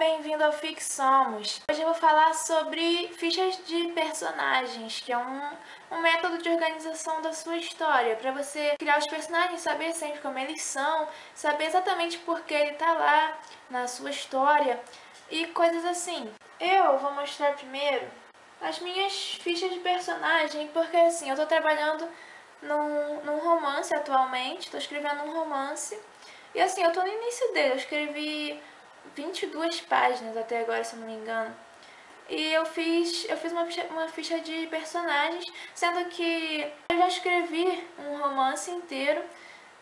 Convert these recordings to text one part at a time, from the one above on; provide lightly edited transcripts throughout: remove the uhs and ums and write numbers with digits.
bem-vindo ao Fixomos. Hoje eu vou falar sobre fichas de personagens, que é um método de organização da sua história, para você criar os personagens, saber sempre como eles são, saber exatamente por que ele tá lá na sua história e coisas assim. Eu vou mostrar primeiro as minhas fichas de personagem, porque assim, eu tô trabalhando num romance atualmente, tô escrevendo um romance, e assim, eu tô no início dele, eu escrevi 22 páginas até agora, se eu não me engano. E eu fiz uma ficha de personagens, sendo que eu já escrevi um romance inteiro,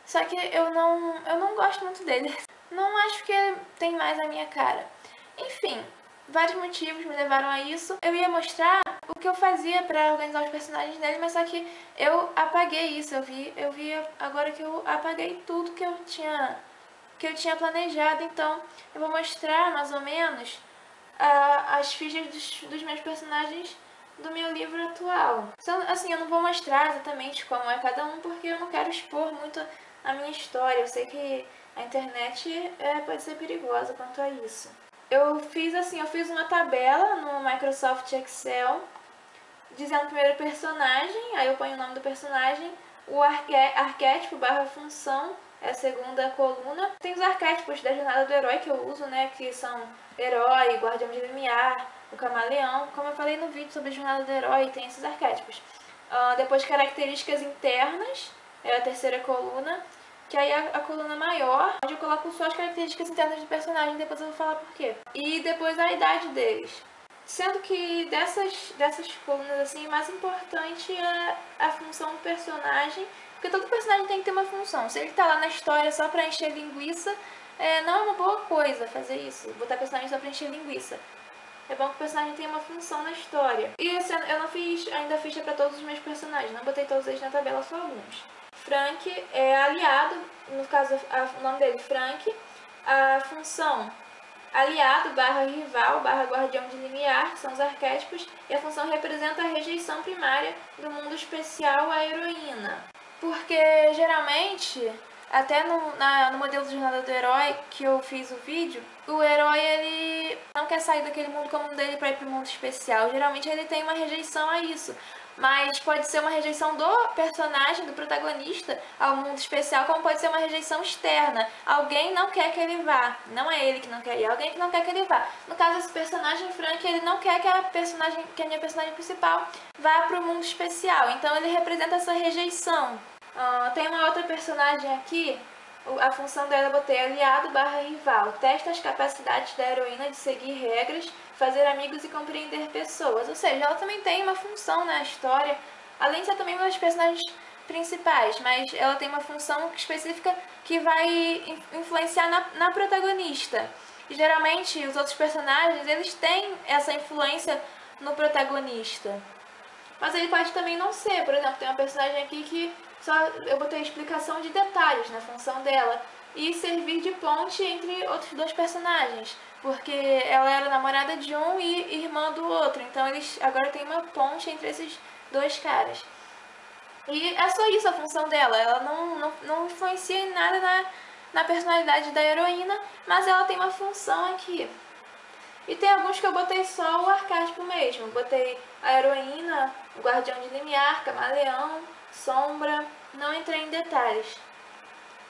só que eu não gosto muito dele. Não acho que ele tem mais a minha cara. Enfim, vários motivos me levaram a isso. Eu ia mostrar o que eu fazia para organizar os personagens dele, mas só que eu apaguei isso. Eu vi agora que eu apaguei tudo que eu tinha planejado, então eu vou mostrar mais ou menos as fichas dos meus personagens do meu livro atual. Assim, eu não vou mostrar exatamente como é cada um, porque eu não quero expor muito a minha história. Eu sei que a internet pode ser perigosa quanto a isso. Eu fiz uma tabela no Microsoft Excel, dizendo o primeiro personagem, aí eu ponho o nome do personagem, o arquétipo / função, é a segunda coluna. Tem os arquétipos da jornada do herói que eu uso, né, que são herói, guardião de limiar, o camaleão. Como eu falei no vídeo sobre a jornada do herói, tem esses arquétipos. Depois, características internas, é a terceira coluna, que aí é a coluna maior, onde eu coloco só as características internas do personagem, depois eu vou falar por quê. E depois a idade deles. Sendo que dessas colunas, assim, o mais importante é a função do personagem, porque todo personagem tem que ter uma função. Se ele tá lá na história só pra encher linguiça, não é uma boa coisa fazer isso, botar personagem só pra encher linguiça. É bom que o personagem tenha uma função na história. E eu não fiz ainda ficha pra todos os meus personagens, não botei todos eles na tabela, só alguns. Frank é aliado, no caso o nome dele Frank, a função aliado / rival / guardião de limiar, que são os arquétipos, e a função representa a rejeição primária do mundo especial à heroína. Porque geralmente, até no modelo de jornada do herói que eu fiz o vídeo, o herói ele não quer sair daquele mundo comum dele para ir para o mundo especial. Geralmente ele tem uma rejeição a isso. Mas pode ser uma rejeição do personagem, do protagonista, ao mundo especial, como pode ser uma rejeição externa. Alguém não quer que ele vá. Não é ele que não quer ir, é alguém que não quer que ele vá. No caso, esse personagem Frank, ele não quer que a minha personagem principal vá para o mundo especial. Então ele representa essa rejeição. Tem uma outra personagem aqui, a função dela eu botei aliado / rival. Testa as capacidades da heroína de seguir regras, fazer amigos e compreender pessoas. Ou seja, ela também tem uma função na história, além de ser também uma das personagens principais, mas ela tem uma função específica que vai influenciar na protagonista. E geralmente os outros personagens, eles têm essa influência no protagonista. Mas ele pode também não ser. Por exemplo, tem uma personagem aqui que só eu botei explicação de detalhes na função dela e servir de ponte entre outros dois personagens, porque ela era namorada de um e irmã do outro, então eles agora tem uma ponte entre esses dois caras. E é só isso a função dela, ela não influencia em nada na personalidade da heroína, mas ela tem uma função aqui. E tem alguns que eu botei só o arquétipo mesmo. Botei a heroína, o guardião de limiar, camaleão, sombra. Não entrei em detalhes.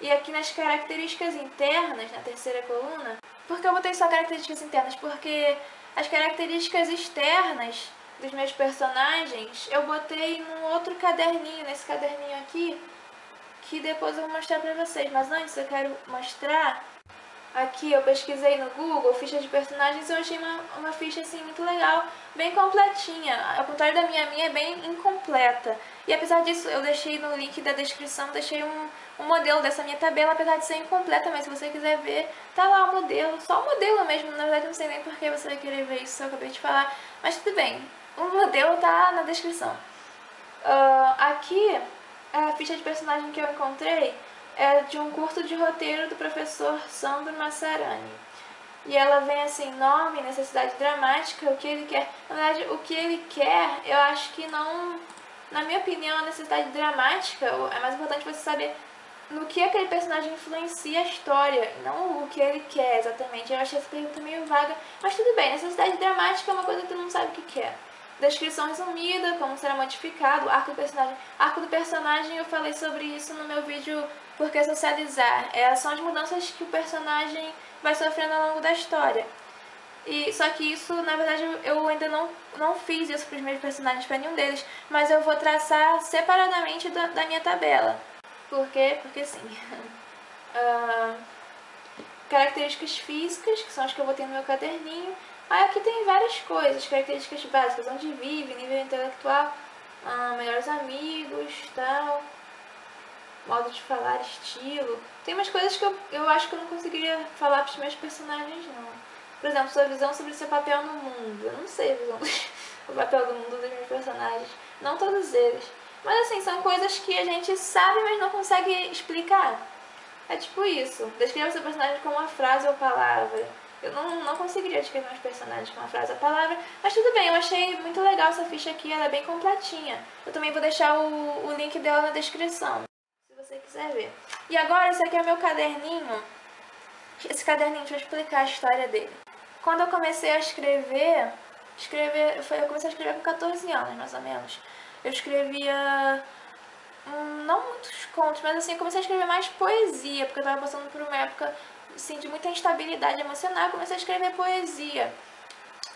E aqui nas características internas, na terceira coluna, por que eu botei só características internas? Porque as características externas dos meus personagens eu botei num outro caderninho, nesse caderninho aqui, que depois eu vou mostrar pra vocês. Mas antes eu quero mostrar. Aqui eu pesquisei no Google, ficha de personagens, e eu achei uma ficha assim muito legal, bem completinha. Ao contrário da minha é bem incompleta. E apesar disso, eu deixei no link da descrição, deixei um modelo dessa minha tabela, apesar de ser incompleta, mas se você quiser ver, tá lá o modelo, só o modelo mesmo. Na verdade, não sei nem por que você vai querer ver isso, eu acabei de falar, mas tudo bem, o modelo tá na descrição. Aqui, a ficha de personagem que eu encontrei é de um curso de roteiro do professor Sandro Massarani. E ela vem assim, nome, necessidade dramática, o que ele quer. Na verdade, o que ele quer, eu acho que não... Na minha opinião, a necessidade dramática, é mais importante você saber no que aquele personagem influencia a história, não o que ele quer exatamente. Eu achei essa pergunta meio vaga, mas tudo bem, necessidade dramática é uma coisa que tu não sabe o que quer. Descrição resumida, como será modificado, arco do personagem. Arco do personagem, eu falei sobre isso no meu vídeo Por que Socializar. São as mudanças que o personagem vai sofrendo ao longo da história. Só que isso, na verdade, eu ainda não fiz isso para os meus personagens, para nenhum deles, mas eu vou traçar separadamente da minha tabela. Por quê? Porque sim. Características físicas, que são as que eu botei no meu caderninho. Aí aqui tem várias coisas, características básicas, onde vive, nível intelectual, melhores amigos, tal, modo de falar, estilo. Tem umas coisas que eu acho que eu não conseguiria falar para os meus personagens, não. Por exemplo, sua visão sobre seu papel no mundo. Eu não sei a visão o papel do mundo dos meus personagens. Não todos eles. Mas assim, são coisas que a gente sabe, mas não consegue explicar. É tipo isso. Descreva seu personagem com uma frase ou palavra. Eu não conseguiria descrever meus personagens com uma frase ou palavra, mas tudo bem, eu achei muito legal essa ficha aqui, ela é bem completinha. Eu também vou deixar o link dela na descrição, se você quiser ver. E agora, esse aqui é o meu caderninho. Esse caderninho, deixa eu explicar a história dele. Quando eu comecei a escrever, eu comecei a escrever com 14 anos, mais ou menos. Eu escrevia não muitos contos, mas assim, eu comecei a escrever mais poesia, porque eu tava passando por uma época assim, de muita instabilidade emocional, eu comecei a escrever poesia.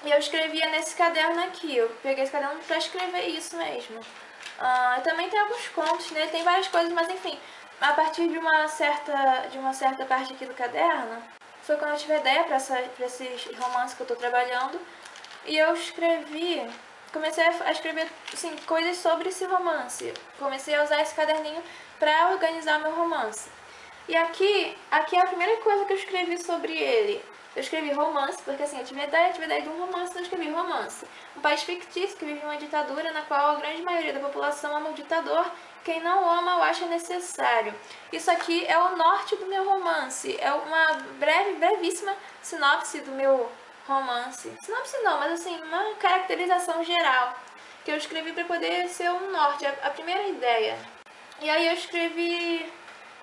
E eu escrevia nesse caderno aqui, eu peguei esse caderno pra escrever isso mesmo. Também tem alguns contos nele, tem várias coisas, mas enfim, a partir de uma certa parte aqui do caderno, foi quando eu tive a ideia pra esses romances que eu tô trabalhando, e eu comecei a escrever assim, coisas sobre esse romance. Comecei a usar esse caderninho para organizar meu romance. E aqui é a primeira coisa que eu escrevi sobre ele. Eu escrevi romance, porque assim, eu tive a ideia de um romance, então eu escrevi romance. Um país fictício que vive uma ditadura na qual a grande maioria da população ama o ditador, quem não ama o acha necessário. Isso aqui é o norte do meu romance, é uma brevíssima sinopse do meu romance. Sinopse não, mas assim, uma caracterização geral que eu escrevi para poder ser um norte, a primeira ideia. E aí eu escrevi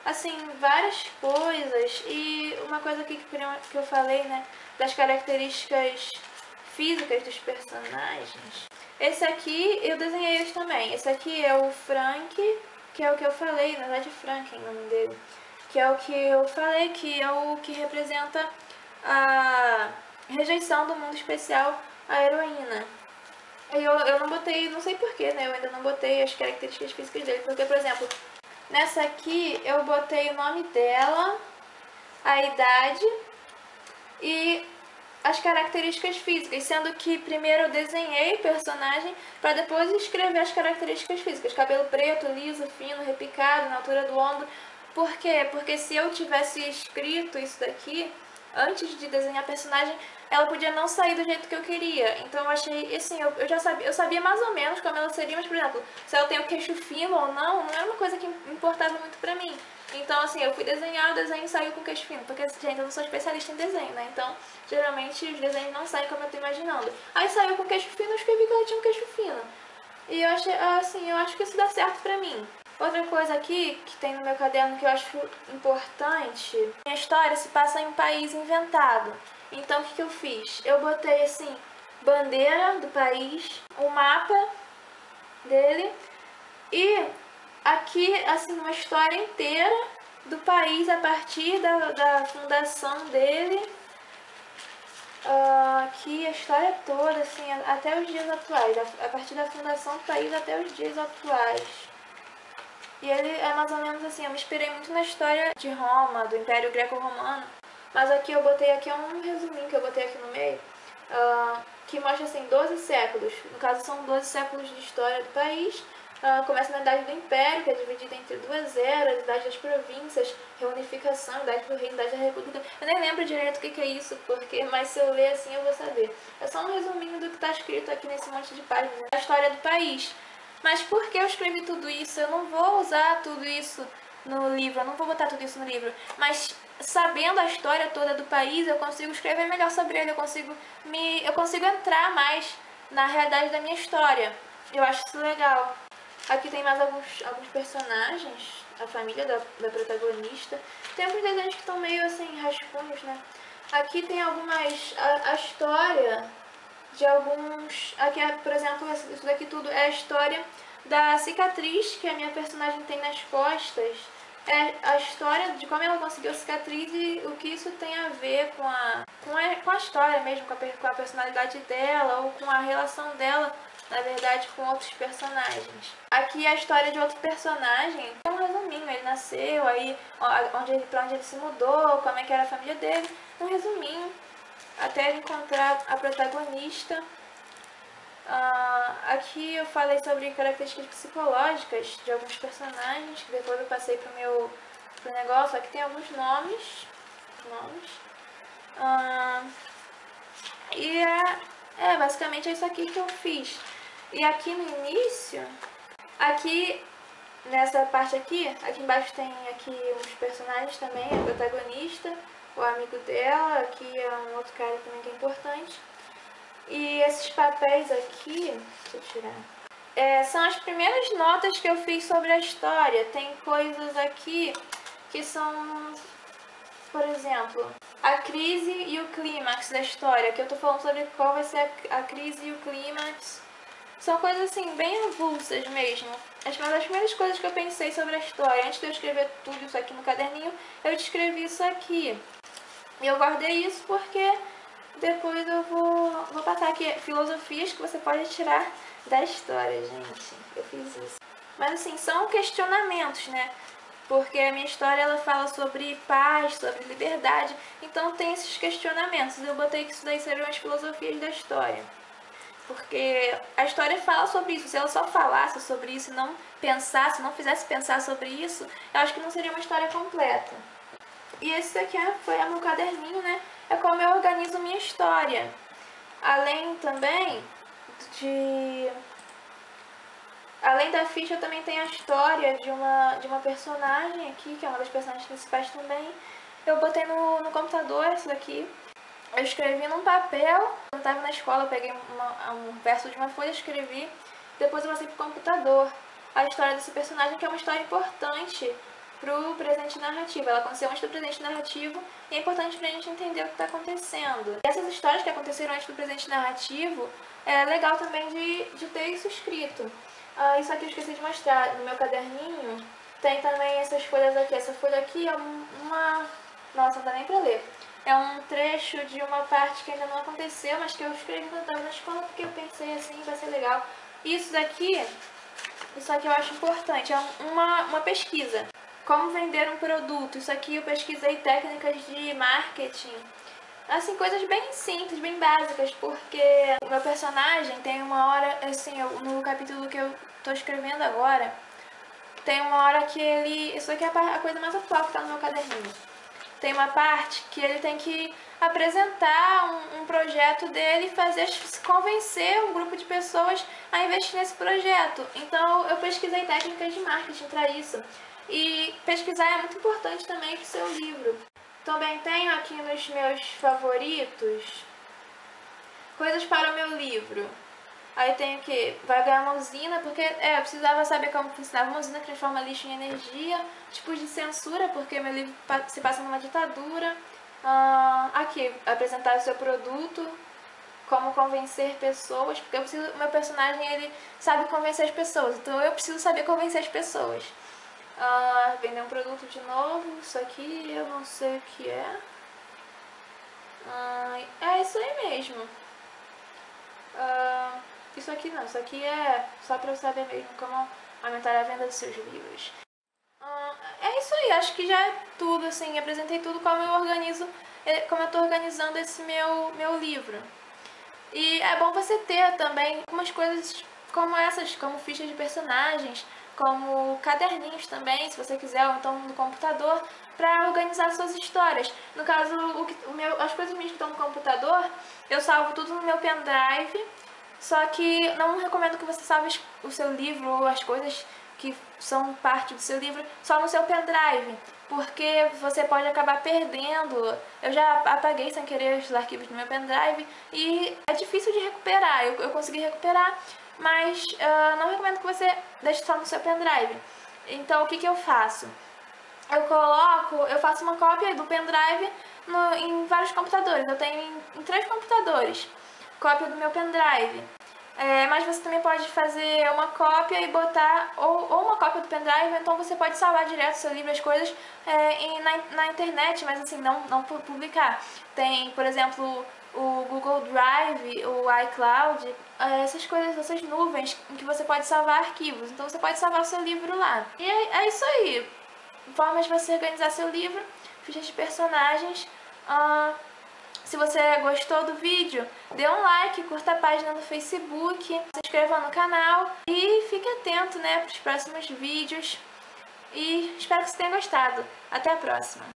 assim, várias coisas, e uma coisa aqui que eu falei, né, das características físicas dos personagens. Esse aqui, eu desenhei eles também. Esse aqui é o Frank, que é o que eu falei, na verdade Frank é o nome dele, que é o que eu falei, que é o que representa a rejeição do mundo especial à heroína. Eu não botei, não sei porquê, né, eu ainda não botei as características físicas dele, porque, por exemplo, nessa aqui eu botei o nome dela, a idade e as características físicas, sendo que primeiro eu desenhei o personagem para depois escrever as características físicas. Cabelo preto, liso, fino, repicado, na altura do ombro. Por quê? Porque se eu tivesse escrito isso daqui antes de desenhar a personagem, ela podia não sair do jeito que eu queria. Então eu achei, assim, eu sabia mais ou menos como ela seria, mas, por exemplo, se ela tem o queixo fino ou não era uma coisa que importava muito pra mim. Então, assim, eu fui desenhar, o desenho saiu com queixo fino, porque, gente, eu não sou especialista em desenho, né? Então, geralmente, os desenhos não saem como eu tô imaginando. Aí saiu com queixo fino, eu escrevi que ela tinha um queixo fino. E eu achei, assim, eu acho que isso dá certo pra mim. Outra coisa aqui, que tem no meu caderno que eu acho importante, minha história se passa em um país inventado. Então, o que eu fiz? Eu botei, assim, bandeira do país, o mapa dele e aqui, assim, uma história inteira do país a partir da fundação dele. Aqui a história toda, assim, até os dias atuais, a partir da fundação do país até os dias atuais. E ele é mais ou menos assim, eu me inspirei muito na história de Roma, do Império Greco-Romano, mas aqui eu botei aqui um resuminho que eu botei aqui no meio, que mostra assim 12 séculos, no caso são 12 séculos de história do país. Começa na Idade do Império, que é dividida entre duas eras, Idade das Províncias, Reunificação, Idade do Reino, Idade da República. Eu nem lembro direito o que é isso, mas se eu ler assim eu vou saber. É só um resuminho do que está escrito aqui nesse monte de páginas, a história do país. Mas por que eu escrevi tudo isso? Eu não vou usar tudo isso no livro, eu não vou botar tudo isso no livro. Mas sabendo a história toda do país, eu consigo escrever melhor sobre ele, eu consigo entrar mais na realidade da minha história. Eu acho isso legal. Aqui tem mais alguns personagens. a família da protagonista. Tem alguns desenhos que estão meio assim, rascunhos, né? Aqui tem algumas... A história de alguns... Aqui, por exemplo, isso daqui tudo é a história da cicatriz que a minha personagem tem nas costas. É a história de como ela conseguiu a cicatriz e o que isso tem a ver com a história mesmo, com a personalidade dela ou com a relação dela, na verdade, com outros personagens. Aqui a história de outro personagem, é um resuminho, ele nasceu, aí pra onde ele se mudou, como é que era a família dele, um resuminho, até ele encontrar a protagonista. Aqui eu falei sobre características psicológicas de alguns personagens, que depois eu passei pro negócio. Aqui tem alguns nomes. E basicamente é isso aqui que eu fiz. E aqui no início, aqui nessa parte aqui embaixo tem aqui uns personagens também, a protagonista, o amigo dela, aqui é um outro cara também que é importante. E esses papéis aqui, deixa eu tirar, são as primeiras notas que eu fiz sobre a história. Tem coisas aqui que são, por exemplo, a crise e o clímax da história, que eu tô falando sobre qual vai ser a crise e o clímax. São coisas assim, bem avulsas mesmo. Uma das primeiras coisas que eu pensei sobre a história, antes de eu escrever tudo isso aqui no caderninho, eu descrevi isso aqui. E eu guardei isso porque depois eu vou passar aqui filosofias que você pode tirar da história, gente. Eu fiz isso. Mas assim, são questionamentos, né? Porque a minha história ela fala sobre paz, sobre liberdade. Então tem esses questionamentos. Eu botei que isso daí seriam as filosofias da história. Porque a história fala sobre isso. Se ela só falasse sobre isso e não pensasse, não fizesse pensar sobre isso, eu acho que não seria uma história completa. E esse daqui foi o meu caderninho, né? É como eu organizo minha história. Além também Além da ficha, eu também tenho a história de uma personagem aqui, que é uma das personagens principais também. Eu botei no computador isso daqui. Eu escrevi num papel. Quando eu estava na escola, eu peguei um verso de uma folha, escrevi. Depois eu passei pro computador. A história desse personagem, que é uma história importante pro presente narrativo. Ela aconteceu antes do presente narrativo e é importante pra gente entender o que está acontecendo. E essas histórias que aconteceram antes do presente narrativo, é legal também de ter isso escrito. Isso aqui eu esqueci de mostrar. No meu caderninho tem também essas folhas aqui. Essa folha aqui é uma... Nossa, não dá nem pra ler. É um trecho de uma parte que ainda não aconteceu, mas que eu escrevi quando eu estava na escola porque eu pensei assim, vai ser legal. Isso aqui eu acho importante. É uma pesquisa. Como vender um produto. Isso aqui eu pesquisei técnicas de marketing. Assim, coisas bem simples, bem básicas, porque o meu personagem tem uma hora, assim, no capítulo que eu tô escrevendo agora, tem uma hora que ele... Isso aqui é a coisa mais atual que tá no meu caderninho. Tem uma parte que ele tem que apresentar um projeto dele e convencer um grupo de pessoas a investir nesse projeto. Então, eu pesquisei técnicas de marketing para isso. E pesquisar é muito importante também para o seu livro. Também tenho aqui nos meus favoritos coisas para o meu livro. Aí tenho que vai ganhar uma usina, porque eu precisava saber como funcionava uma usina que transforma lixo em energia, tipos de censura, porque meu livro se passa numa ditadura. Aqui, apresentar o seu produto, como convencer pessoas, porque meu personagem ele sabe convencer as pessoas, então eu preciso saber convencer as pessoas. Vender um produto de novo, isso aqui eu não sei o que é. É isso aí mesmo. Isso aqui não, isso aqui é só pra eu saber mesmo como aumentar a venda dos seus livros. É isso aí, acho que já é tudo, assim, apresentei tudo como eu tô organizando esse meu livro. E é bom você ter também algumas coisas como essas, como fichas de personagens, como caderninhos também, se você quiser, ou então no computador, para organizar suas histórias. No caso, as coisas minhas que estão no computador, eu salvo tudo no meu pendrive, só que não recomendo que você salve o seu livro ou as coisas que são parte do seu livro só no seu pendrive, porque você pode acabar perdendo. Eu já apaguei sem querer os arquivos do meu pendrive e é difícil de recuperar. Eu consegui recuperar, mas não recomendo que você deixe só no seu pendrive. Então, o que eu faço? Eu faço uma cópia do pendrive em vários computadores. Eu tenho em 3 computadores cópia do meu pendrive. Mas você também pode fazer uma cópia e botar, ou uma cópia do pendrive, então você pode salvar direto o seu livro, as coisas na internet, mas assim, não publicar. Tem, por exemplo, o Google Drive, o iCloud, essas coisas, essas nuvens em que você pode salvar arquivos. Então você pode salvar o seu livro lá. E é isso aí. Formas de você organizar seu livro, fichas de personagens. Se você gostou do vídeo, dê um like, curta a página no Facebook, se inscreva no canal e fique atento, né, para os próximos vídeos. E espero que você tenha gostado. Até a próxima!